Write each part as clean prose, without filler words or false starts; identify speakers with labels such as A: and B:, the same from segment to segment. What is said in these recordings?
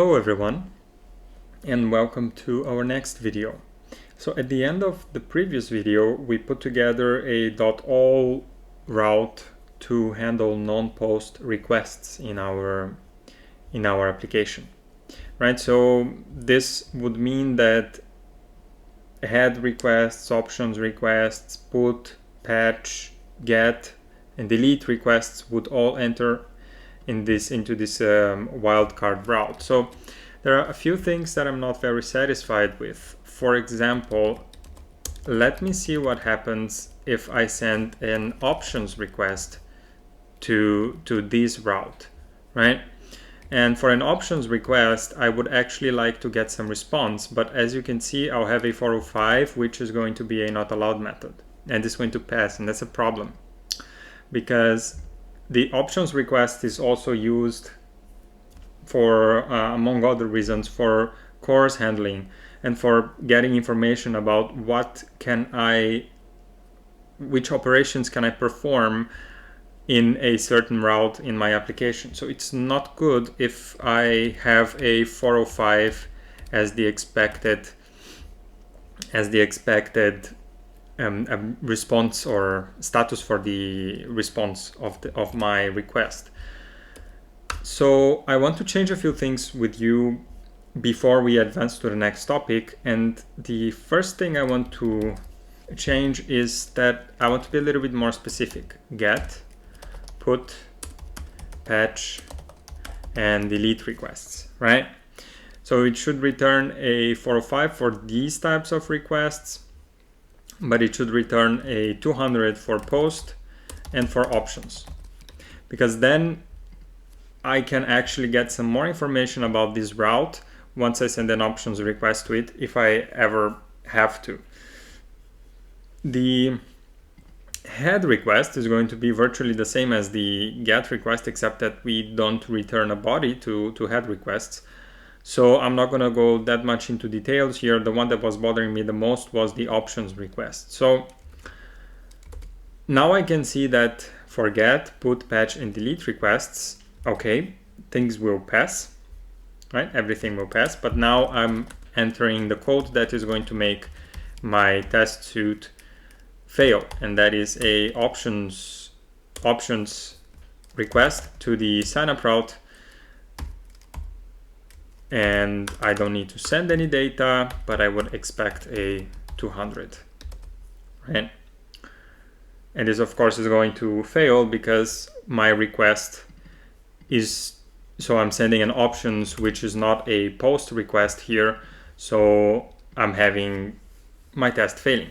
A: Hello everyone, and welcome to our next video. So at the end of the previous video, we put together a .all route to handle non-post requests in our application, right? So this would mean that head requests, options requests, put, patch, get, and delete requests would all enter into this wildcard route. So there are a few things that I'm not very satisfied with. For example, let me see what happens if I send an options request to this route, right? And for an options request, I would actually like to get some response, but as you can see, I'll have a 405, which is going to be a not allowed method, and it's going to pass, and that's a problem because the options request is also used for, among other reasons, for CORS handling and for getting information about which operations can I perform in a certain route in my application. So it's not good if I have a 405 as the expected response or status for the response of my request. So I want to change a few things with you before we advance to the next topic. And the first thing I want to change is that I want to be a little bit more specific. Get, put, patch, and delete requests, right? So it should return a 405 for these types of requests, but it should return a 200 for post and for options, because then I can actually get some more information about this route once I send an options request to it, if I ever have to. The head request is going to be virtually the same as the get request, except that we don't return a body to head requests. So I'm not going to go that much into details here. The one that was bothering me the most was the options request. So now I can see that for get, put, patch, and delete requests, okay, things will pass, right? Everything will pass. But now I'm entering the code that is going to make my test suite fail, and that is a options request to the signup route. And I don't need to send any data, but I would expect a 200, right? And this, of course, is going to fail because my request is, so I'm sending an options, which is not a post request here. So I'm having my test failing.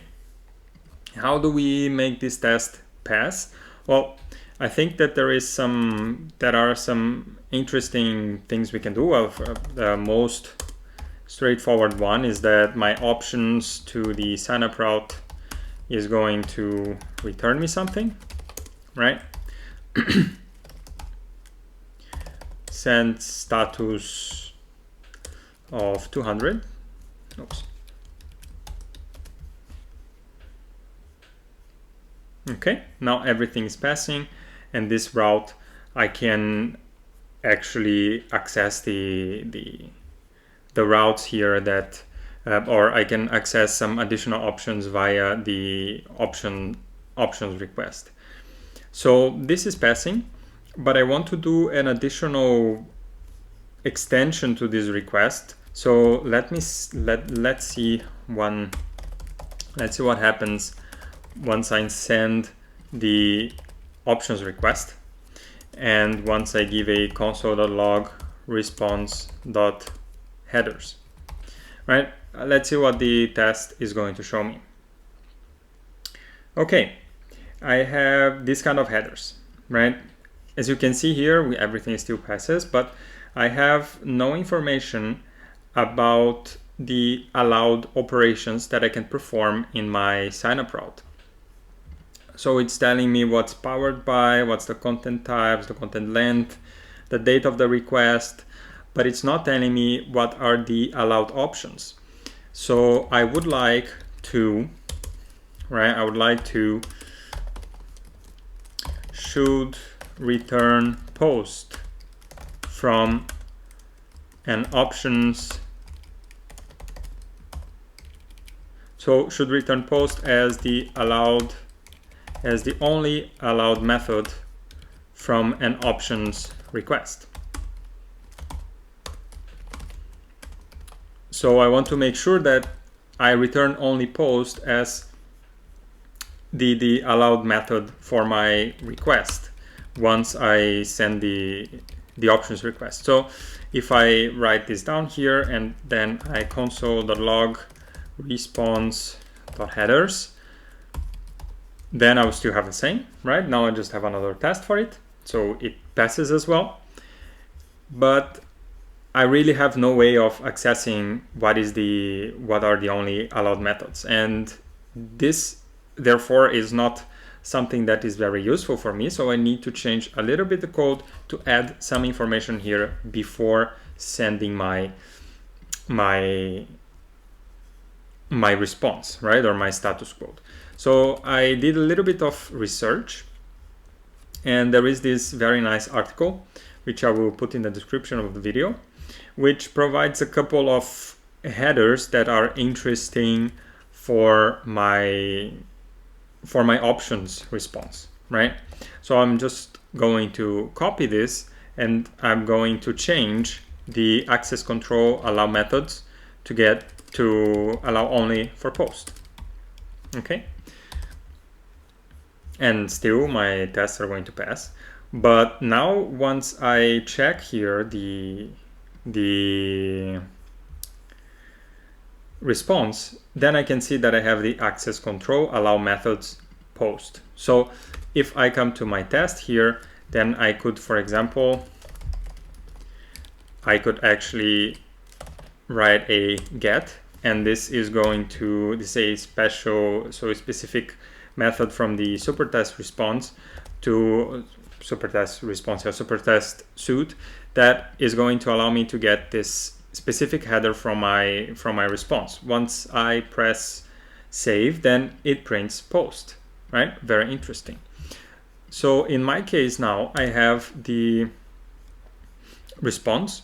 A: How do we make this test pass? Well, I think that there are some interesting things we can do. Well, the most straightforward one is that my options to the signup route is going to return me something, right? Send status of 200. Oops. Okay, now everything is passing, and this route I can actually access the routes here that or I can access some additional options via the options request. So this is passing, but I want to do an additional extension to this request. So let's see what happens once I send the options request, and once I give a console.log response.headers, right? Let's see what the test is going to show me. Okay, I have this kind of headers, right? As you can see here, everything still passes, but I have no information about the allowed operations that I can perform in my signup route. So it's telling me what's powered by, what's the content types, the content length, the date of the request, but it's not telling me what are the allowed options. So I would like to, should return post from and options. So should return post as the only allowed method from an options request. So I want to make sure that I return only post as the allowed method for my request once I send the options request. So if I write this down here and then I console.log response.headers, then I will still have the same, right? Now I just have another test for it, so it passes as well. But I really have no way of accessing what are the only allowed methods, and this therefore is not something that is very useful for me. So I need to change a little bit the code to add some information here before sending my response, right, or my status code. So I did a little bit of research, and there is this very nice article which I will put in the description of the video, which provides a couple of headers that are interesting for my options response, right? So I'm just going to copy this and I'm going to change the access control allow methods to allow only for post. Okay, and still my tests are going to pass. But now once I check here the response, then I can see that I have the access control allow methods post. So if I come to my test here, then I could, for example, I could actually write a get, and this is going to, this is a specific method from the supertest response to supertest suite that is going to allow me to get this specific header from my response. Once I press save, then it prints post, right? Very interesting. So in my case now I have the response,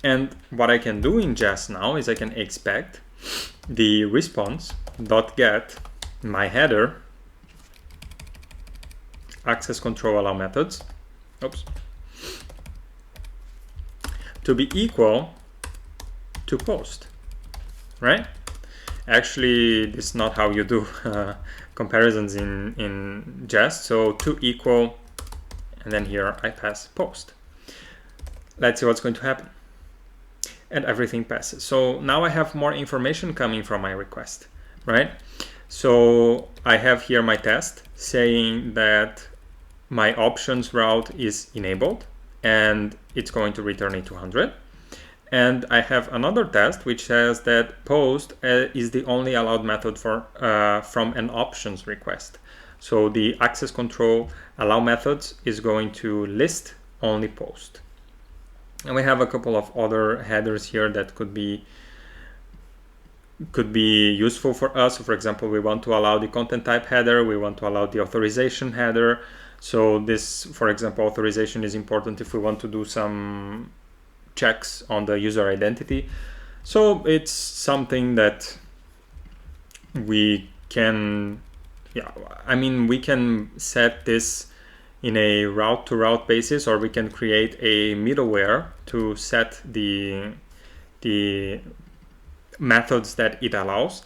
A: and what I can do in Jest now is I can expect the response.get my header access control allow methods, to be equal to post, right? Actually, this is not how you do comparisons in Jest. So to equal, and then here I pass post. Let's see what's going to happen. And everything passes. So now I have more information coming from my request, right? So I have here my test saying that my options route is enabled and it's going to return a 200. And I have another test which says that post is the only allowed method for from an options request. So the access control allow methods is going to list only post. And we have a couple of other headers here that could be useful for us. So for example, we want to allow the content type header, we want to allow the authorization header. So this, for example, authorization is important if we want to do some checks on the user identity. So it's something that we can, we can set this in a route-to-route basis, or we can create a middleware to set the methods that it allows.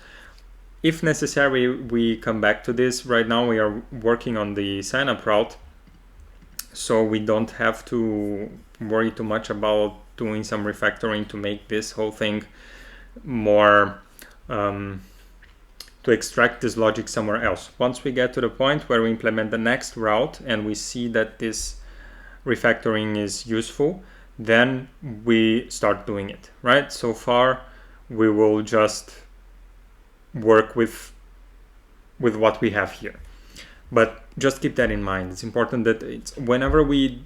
A: If necessary, we come back to this. Right now we are working on the signup route, so we don't have to worry too much about doing some refactoring to make this whole thing more to extract this logic somewhere else. Once we get to the point where we implement the next route and we see that this refactoring is useful, then we start doing it, right? So far we will just work with what we have here, but just keep that in mind. It's important that whenever we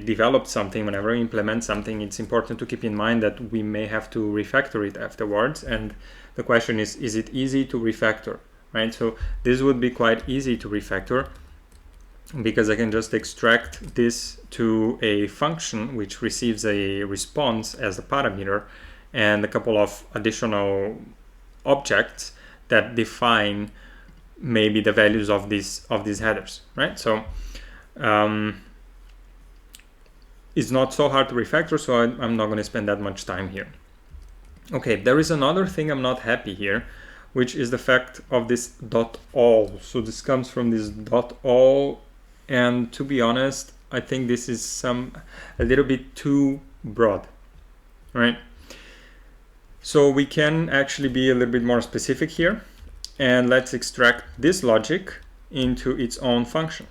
A: develop something, whenever we implement something, it's important to keep in mind that we may have to refactor it afterwards. And the question is it easy to refactor, right? So this would be quite easy to refactor. because I can just extract this to a function which receives a response as a parameter and a couple of additional objects that define maybe the values of these headers, right? So it's not so hard to refactor, so I'm not going to spend that much time here. Okay, there is another thing I'm not happy here, which is the fact of this .all. So this comes from this .all, and to be honest, I think this is a little bit too broad, right? So we can actually be a little bit more specific here, and let's extract this logic into its own function.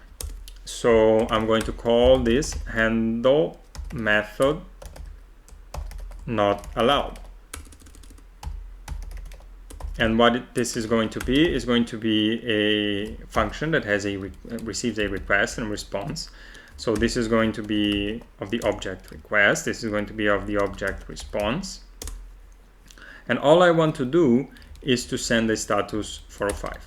A: So I'm going to call this handle method not allowed. And what this is going to be a function that has receives a request and response. So this is going to be of the object request. This is going to be of the object response. And all I want to do is to send a status 405.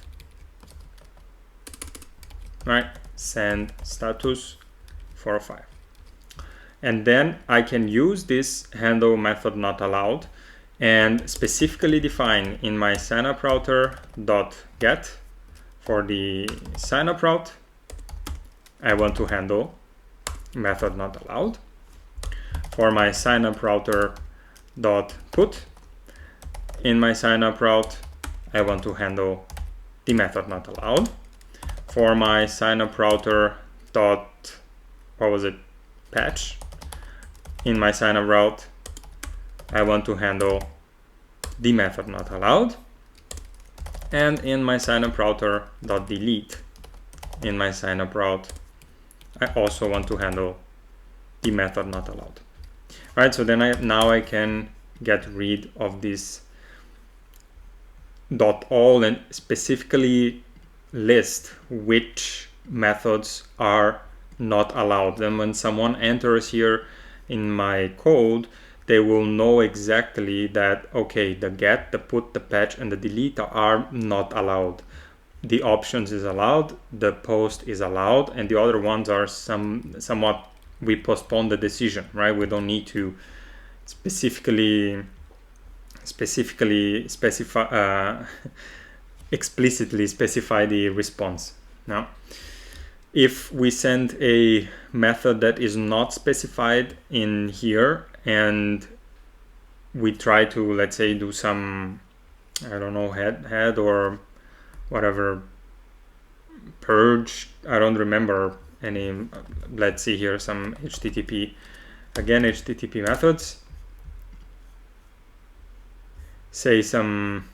A: Right? Send status 405. And then I can use this handle method not allowed and specifically define in my signup router .get for the signup route, I want to handle method not allowed. For my signup router .put, in my signup route, I want to handle the method not allowed. For my signup router patch, in my signup route, I want to handle the method not allowed. And in my signup router .delete, in my signup route, I also want to handle the method not allowed. All right, so then now I can get rid of this .all and specifically list which methods are not allowed. Then when someone enters here in my code, they will know exactly that, okay, the get, the put, the patch, and the delete are not allowed. The options is allowed, the post is allowed, and the other ones are somewhat, we postpone the decision, right? We don't need to specifically specify, explicitly specify the response. Now, if we send a method that is not specified in here and we try to, let's say, do some, I don't know, head or whatever, purge, I don't remember any, let's see here, some HTTP methods, say some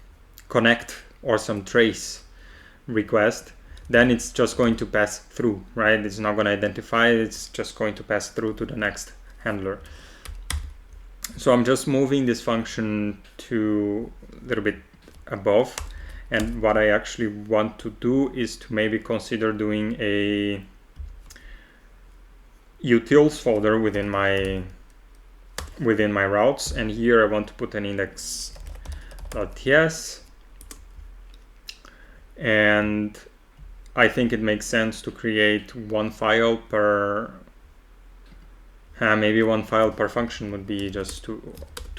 A: connect or some trace request, then it's just going to pass through, right? It's not going to identify, it's just going to pass through to the next handler. So I'm just moving this function to a little bit above, and what I actually want to do is to maybe consider doing a utils folder within my routes, and here I want to put an index.ts, and I think it makes sense to create one file per maybe one file per function would be just too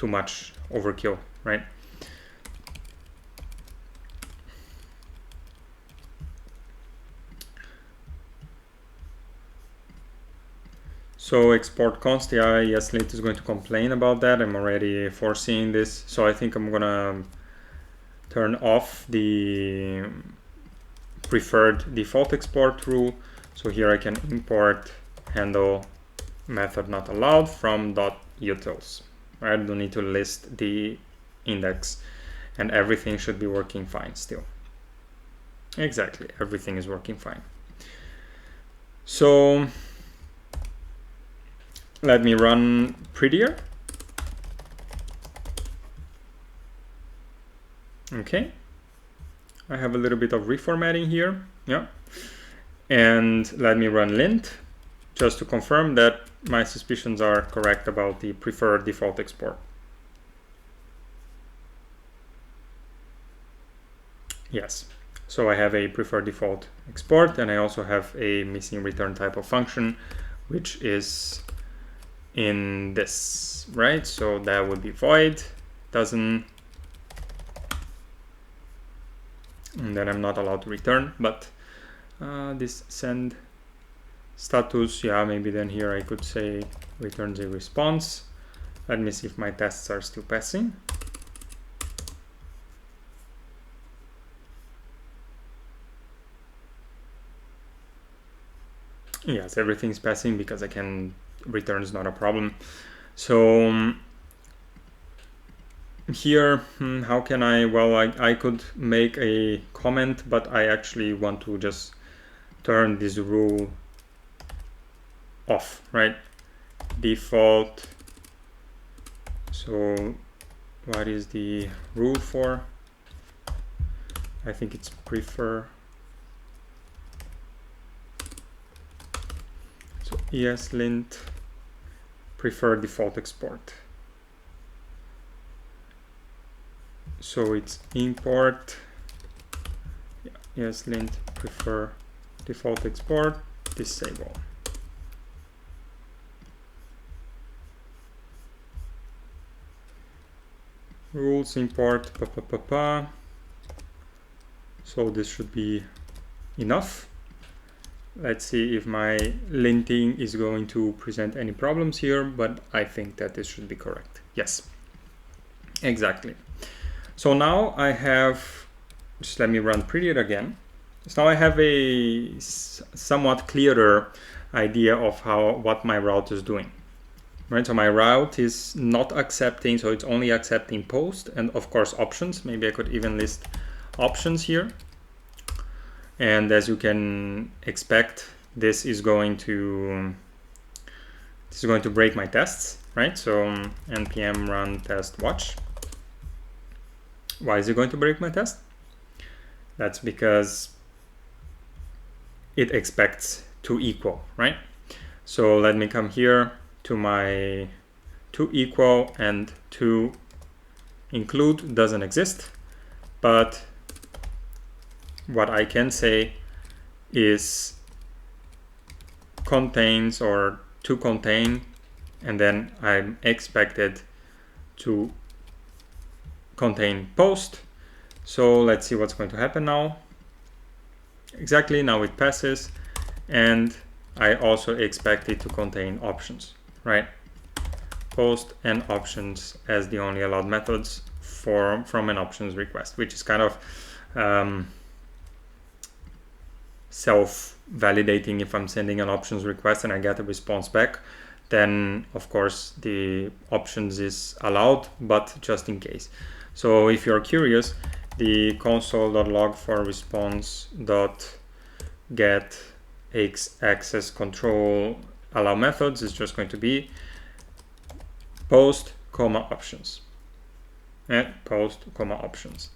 A: much overkill, right? So export const, yeah, yes, Late is going to complain about that. I'm already foreseeing this. So I think I'm gonna turn off the preferred default export rule. So here I can import handle method not allowed from .utils. I don't need to list the index, and everything should be working fine still. Exactly, everything is working fine. So let me run prettier. Okay, I have a little bit of reformatting here, yeah. And let me run lint just to confirm that my suspicions are correct about the preferred default export. Yes, So I have a preferred default export, and I also have a missing return type of function, which is in this, right? So that would be void, doesn't, and then I'm not allowed to return, but this send status, yeah, maybe then here I could say returns a response. Let me see if my tests are still passing. Yes, everything's passing because I can return is not a problem. So here, how can I, well, I could make a comment, but I actually want to just turn this rule off, right? Default. So what is the rule for? I think it's prefer. So ESLint prefer default export. So it's import, ESLint prefer default export, disable. Rules import, so this should be enough. Let's see if my linting is going to present any problems here, but I think that this should be correct. Yes, exactly. So now I have, just let me run prettier again. So now I have a somewhat clearer idea of what my route is doing. Right, so my route is not accepting, so it's only accepting post and of course options. Maybe I could even list options here. And as you can expect, this is going to break my tests, right? So npm run test watch. Why is it going to break my test? That's because it expects to equal, right? So let me come here to my to equal, and to include doesn't exist, but what I can say is contains or to contain, and then I'm expected to contain post. So let's see what's going to happen now. Exactly, now it passes, and I also expect it to contain options, right? Post and options as the only allowed methods from an options request, which is kind of self-validating. If I'm sending an options request and I get a response back, then of course the options is allowed, but just in case. So if you're curious, the console.log for response.get access control allow methods is just going to be post, options. Post, options.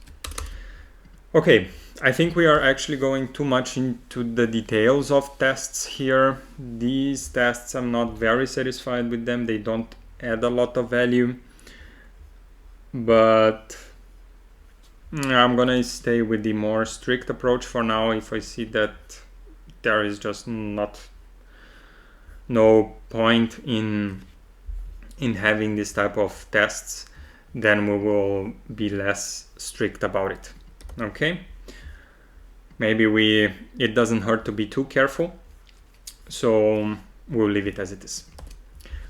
A: Okay, I think we are actually going too much into the details of tests here. These tests, I'm not very satisfied with them. They don't add a lot of value. But I'm gonna stay with the more strict approach for now. If I see that there is just no point in having this type of tests, then we will be less strict about it. Okay, maybe it doesn't hurt to be too careful, so we'll leave it as it is.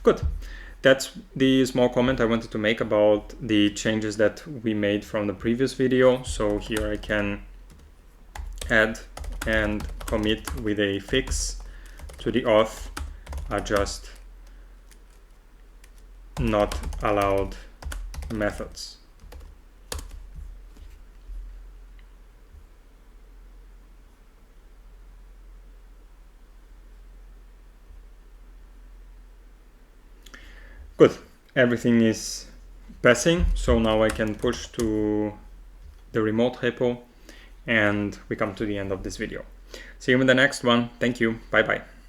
A: Good. That's the small comment I wanted to make about the changes that we made from the previous video. So here I can add and commit with a fix to the auth, adjust not allowed methods. Good, everything is passing, so now I can push to the remote repo, and we come to the end of this video. See you in the next one. Thank you. Bye bye.